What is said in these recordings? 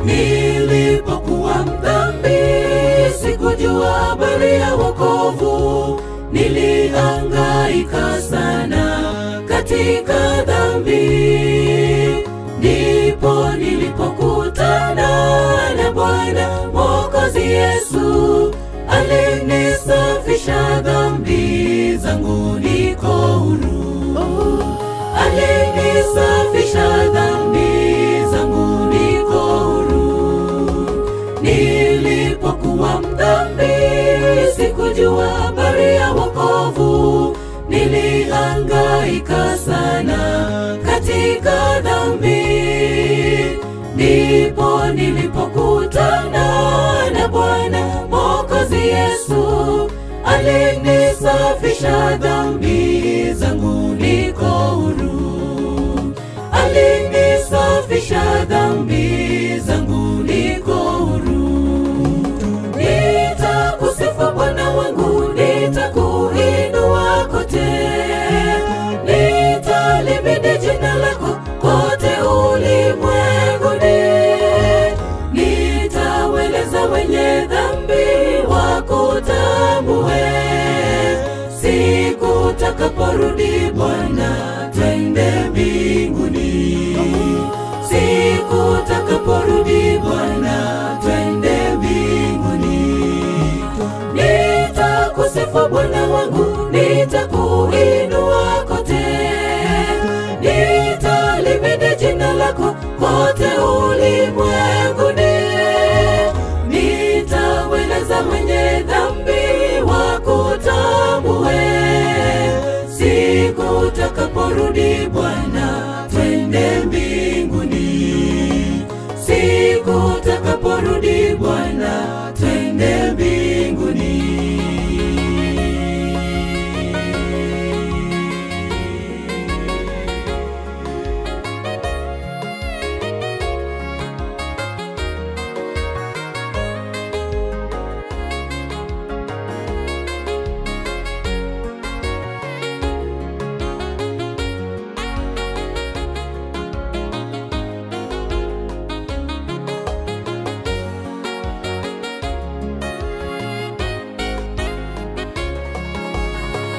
Nilipokuwa mdhambi, sikujua habari ya wokovu. Nilihangaika sana katika dhambi. Ndipo nilipokutana na Bwana Mwokozi Yesu. Alinisafisha dhambi zangu, niko huru. Alinisafisha dhambi zangu, niko huru. Nilipokuwa mdhambi, sikujua habari ya wokovu. Nilihangaika sana katika dhambi. Ndipo nilipokutana na Bwana Mwokozi Yesu. Alinisafisha dhambi zangu, niko huru. Alinisafisha dhambi zangu, niko huru. Nitakusifu Bwana wangu, nitakuinua kote. Nitalihimidi jina lako kote ulimwenguni. Nitaweleza wenye dhambi wakutambue. Siku utakaporudi Bwana, twende mbinguni. Siku utakaporudi Bwana, twende mbinguni. Nitakusifu Bwana wangu, nitakuinua kote. Nitalihimidi jina lako kote ulimwenguni. Nitaweleza mwenye dhambi wakutambue. Siku utakaporudi Bwana, twende mbinguni. Siku utakaporudi Bwana, twende mbinguni.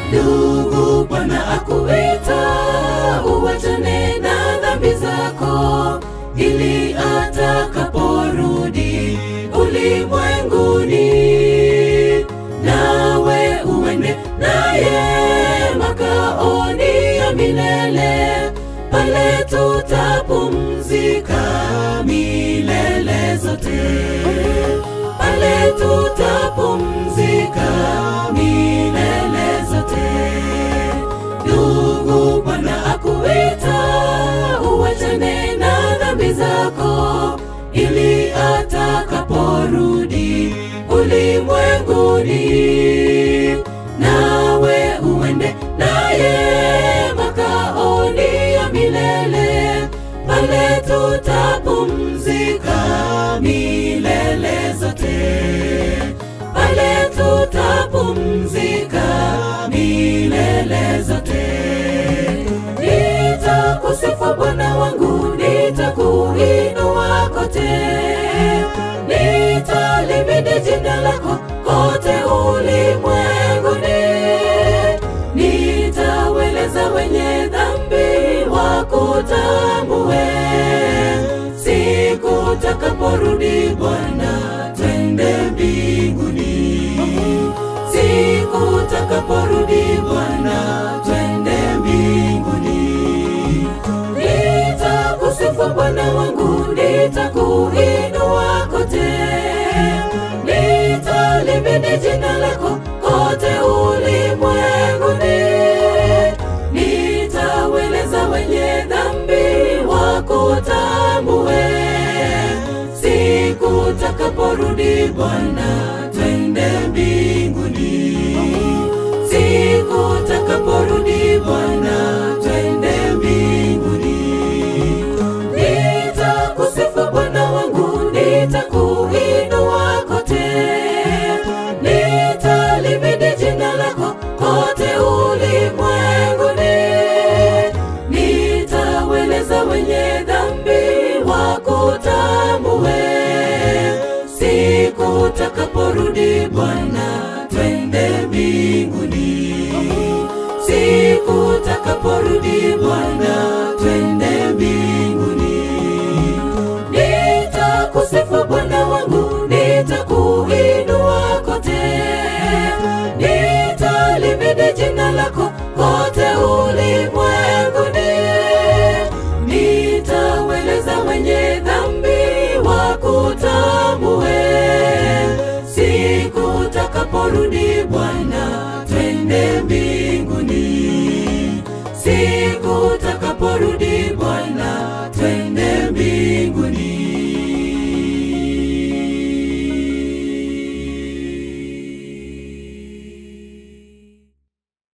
Ndugu, Bwana akuita uachane na dhambi zako, ili atakaporudi ulimwenguni, nawe uende naye makaoni ya milele. Pale tutapumzika milele zote. Pale tutapumzika milele zote. Ndugu, Bwana akuita uachane na dhambi zako, ili atakaporudi ulimwenguni, nawe uende naye makaoni ya milele. Pale tutapumzika milele zote. Pale tutapumzika milele zote. Nitakusifu Bwana wangu, nitakuinua kote. Nitalihimidi jina lako kote ulimwenguni. Nitaweleza wenye dhambi wakutambue. Siku utakaporudi Bwana, twende mbinguni. Siku utakaporudi Bwana, twende mbinguni. Nitakusifu Bwana wangu, nitakuinua kote. Nitalihimidi jina lako kote ulimwenguni. Nitaweleza wenye dhambi wakutambue. Siku utakaporudi Bwana, twende mbinguni. Siku utakaporudi utakaporudi Bwana, twende mbinguni. Siku utakaporudi Bwana, twende mbinguni. Nitakusifu Bwana wangu, nitakuinua kote, nitalimidi jina lako kote ulimwenguni. Nitaweleza wenye dhambi wakutambue, siku utakaporudi Bwana, twende mbinguni. Siku utakaporudi Bwana, twende mbinguni.